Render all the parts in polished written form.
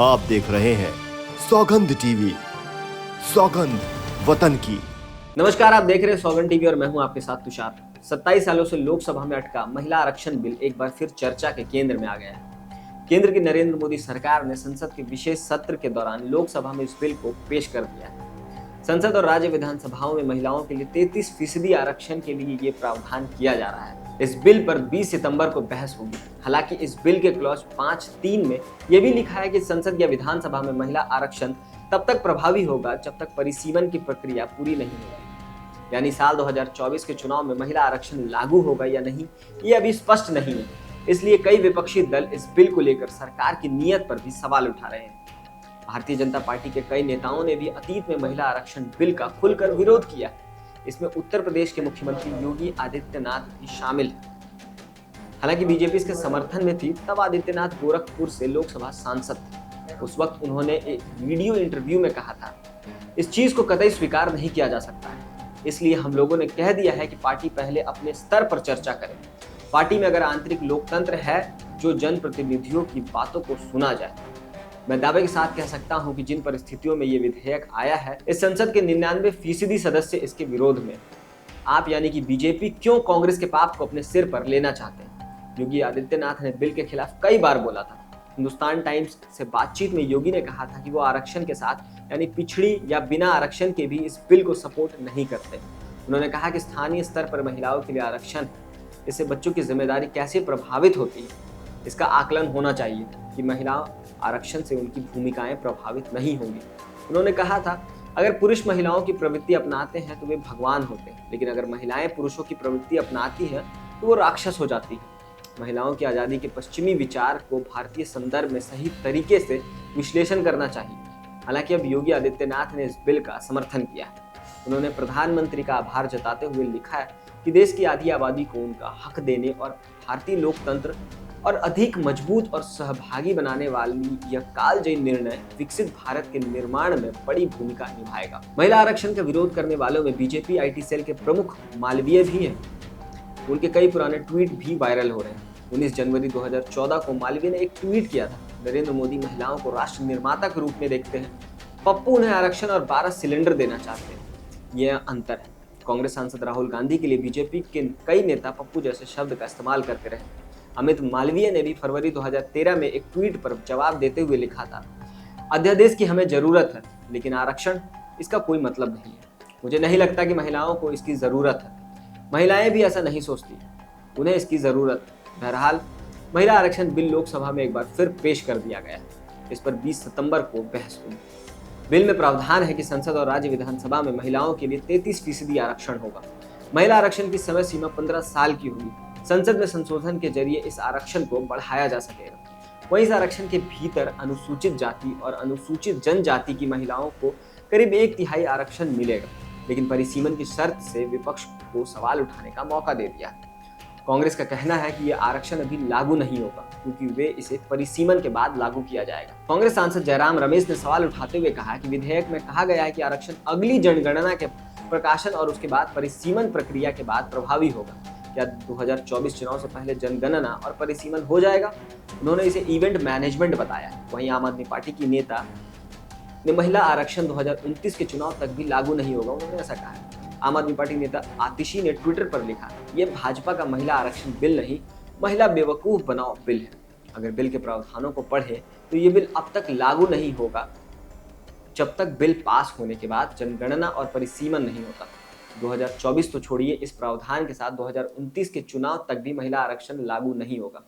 आप देख रहे हैं सौगंध टीवी, सौगंध वतन की। नमस्कार, आप देख रहे हैं सौगंध टीवी और मैं हूं आपके साथ तुषार। 27 सालों से लोकसभा में अटका महिला आरक्षण बिल एक बार फिर चर्चा के केंद्र में आ गया है। केंद्र की नरेंद्र मोदी सरकार ने संसद के विशेष सत्र के दौरान लोकसभा में इस बिल को पेश कर दिया है। संसद और राज्य विधानसभाओं में महिलाओं के लिए 33% आरक्षण के लिए ये प्रावधान किया जा रहा है। इस बिल पर 20 सितंबर को बहस होगी। हालांकि इस बिल के क्लॉज 5(3) में यह भी लिखा है कि संसद या विधानसभा में महिला आरक्षण तब तक प्रभावी होगा जब तक परिसीमन की प्रक्रिया पूरी नहीं होगी। यानी साल 2024 के चुनाव में महिला आरक्षण लागू होगा या नहीं, ये अभी स्पष्ट नहीं है। इसलिए कई विपक्षी दल इस बिल को लेकर सरकार की नीयत पर भी सवाल उठा रहे हैं। भारतीय जनता पार्टी के कई नेताओं ने भी अतीत में महिला आरक्षण बिल का खुलकर विरोध किया। इसमें उत्तर प्रदेश के मुख्यमंत्री योगी आदित्यनाथ भी शामिल हैं। हालांकि बीजेपी इसके समर्थन में थी, तब आदित्यनाथ गोरखपुर से लोकसभा सांसद थे। उस वक्त उन्होंने एक वीडियो इंटरव्यू में कहा था, इस चीज को कतई स्वीकार नहीं किया जा सकता है। इसलिए हम लोगों ने कह दिया है कि पार्टी पहले अपने स्तर पर चर्चा करे। पार्टी में अगर आंतरिक लोकतंत्र है, जो जनप्रतिनिधियों की बातों को सुना जाए। मैं दावे के साथ कह सकता हूं कि जिन परिस्थितियों में ये विधेयक आया है, इस संसद के 99% सदस्य इसके विरोध में। आप यानी कि बीजेपी क्यों कांग्रेस के पाप को अपने सिर पर लेना चाहते हैं? योगी आदित्यनाथ ने बिल के खिलाफ कई बार बोला था। हिंदुस्तान टाइम्स से बातचीत में योगी ने कहा था कि वो आरक्षण के साथ यानी पिछड़ी या बिना आरक्षण के भी इस बिल को सपोर्ट नहीं करते। उन्होंने कहा कि स्थानीय स्तर पर महिलाओं के लिए आरक्षण, इससे बच्चों की जिम्मेदारी कैसे प्रभावित होती है, इसका आकलन होना चाहिए कि महिला आरक्षण से उनकी भूमिकाएं प्रभावित नहीं होंगी। उन्होंने कहा था, अगर पुरुष महिलाओं की प्रवृत्ति अपनाते हैं तो वे भगवान होते हैं, लेकिन अगर महिलाएं पुरुषों की प्रवृत्ति अपनाती हैं तो वो राक्षस हो जाती है। महिलाओं की आज़ादी के पश्चिमी विचार को भारतीय संदर्भ में सही तरीके से विश्लेषण करना चाहिए। हालांकि अब योगी आदित्यनाथ ने इस बिल का समर्थन किया है। उन्होंने प्रधानमंत्री का आभार जताते हुए लिखा है कि देश की आधी आबादी को उनका हक देने और भारतीय लोकतंत्र और अधिक मजबूत और सहभागी बनाने वाली यह कालजयी निर्णय विकसित भारत के निर्माण में बड़ी भूमिका निभाएगा। महिला आरक्षण का विरोध करने वालों में बीजेपी IT सेल के प्रमुख मालवीय भी हैं। उनके कई पुराने ट्वीट भी वायरल हो रहे हैं। 19 जनवरी 2014 को मालवीय ने एक ट्वीट किया था, नरेंद्र मोदी महिलाओं को राष्ट्र निर्माता के रूप में देखते हैं, पप्पू उन्हें आरक्षण और 12 सिलेंडर देना चाहते हैं। यह अंतर है। कांग्रेस सांसद राहुल गांधी के लिए बीजेपी के कई नेता पप्पू जैसे शब्द का इस्तेमाल करते रहे। अमित मालवीय ने भी फरवरी 2013 में एक ट्वीट पर जवाब देते हुए लिखा था, अध्यादेश की हमें जरूरत है, लेकिन आरक्षण, इसका कोई मतलब नहीं है। मुझे नहीं लगता कि महिलाओं को इसकी जरूरत है। महिलाएं भी ऐसा नहीं सोचती, उन्हें इसकी जरूरत है। बहरहाल महिला आरक्षण बिल लोकसभा में एक बार फिर पेश कर दिया गया है। इस पर 20 सितंबर को बहस हुई। बिल में प्रावधान है कि संसद और राज्य विधानसभा में महिलाओं के लिए 33% आरक्षण होगा। महिला आरक्षण की समय सीमा 15 साल की होगी। संसद में संशोधन के जरिए इस आरक्षण को बढ़ाया जा सकेगा। वहीं इस आरक्षण के भीतर अनुसूचित जाति और अनुसूचित जनजाति की महिलाओं को करीब 1/3 आरक्षण मिलेगा, लेकिन परिसीमन की शर्त से विपक्ष को सवाल उठाने का मौका दे दिया। कांग्रेस का कहना है कि यह आरक्षण अभी लागू नहीं होगा, क्योंकि वे इसे परिसीमन के बाद लागू किया जाएगा। कांग्रेस सांसद जयराम रमेश ने सवाल उठाते हुए कहा कि विधेयक में कहा गया है कि आरक्षण अगली जनगणना के प्रकाशन और उसके बाद परिसीमन प्रक्रिया के बाद प्रभावी होगा। क्या 2024 चुनाव से पहले जनगणना और परिसीमन हो जाएगा? उन्होंने इसे इवेंट मैनेजमेंट बताया। वहीं आम आदमी पार्टी की नेता ने महिला आरक्षण 2029 के चुनाव तक भी लागू नहीं होगा, उन्होंने ऐसा कहा है। आम आदमी पार्टी नेता आतिशी ने ट्विटर पर लिखा, यह भाजपा का महिला आरक्षण बिल नहीं, महिला बेवकूफ बनाओ बिल है। अगर बिल के प्रावधानों को पढ़े तो ये बिल अब तक लागू नहीं होगा जब तक बिल पास होने के बाद जनगणना और परिसीमन नहीं होता। 2024 तो छोड़िए, इस प्रावधान के साथ 2029 के चुनाव तक भी महिला आरक्षण लागू नहीं होगा।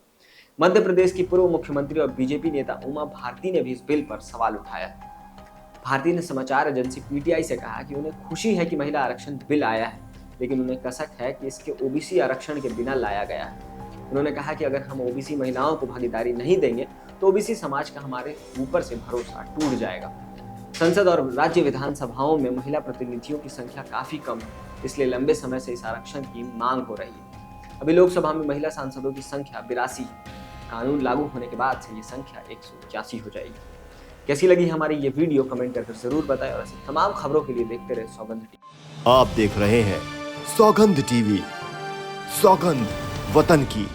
मध्य प्रदेश की पूर्व मुख्यमंत्री और बीजेपी नेता उमा भारती ने भी इस बिल पर सवाल उठाया। भारती ने समाचार एजेंसी PTI से कहा कि उन्हें खुशी है कि महिला आरक्षण बिल आया है, लेकिन उन्हें कसक है कि इसके OBC आरक्षण के बिना लाया गया है। उन्होंने कहा कि अगर हम OBC महिलाओं को भागीदारी नहीं देंगे तो OBC समाज का हमारे ऊपर से भरोसा टूट जाएगा। संसद और राज्य विधानसभाओं में महिला प्रतिनिधियों की संख्या काफी कम है, इसलिए लंबे समय से इस आरक्षण की मांग हो रही है। अभी लोकसभा में महिला सांसदों की संख्या 82 है। कानून लागू होने के बाद से ये संख्या 181 हो जाएगी। कैसी लगी हमारी ये वीडियो कमेंट करके जरूर बताएं और ऐसी तमाम खबरों के लिए देखते रहे सौगंध टीवी। आप देख रहे हैं सौगंध टीवी, सौगंध वतन की।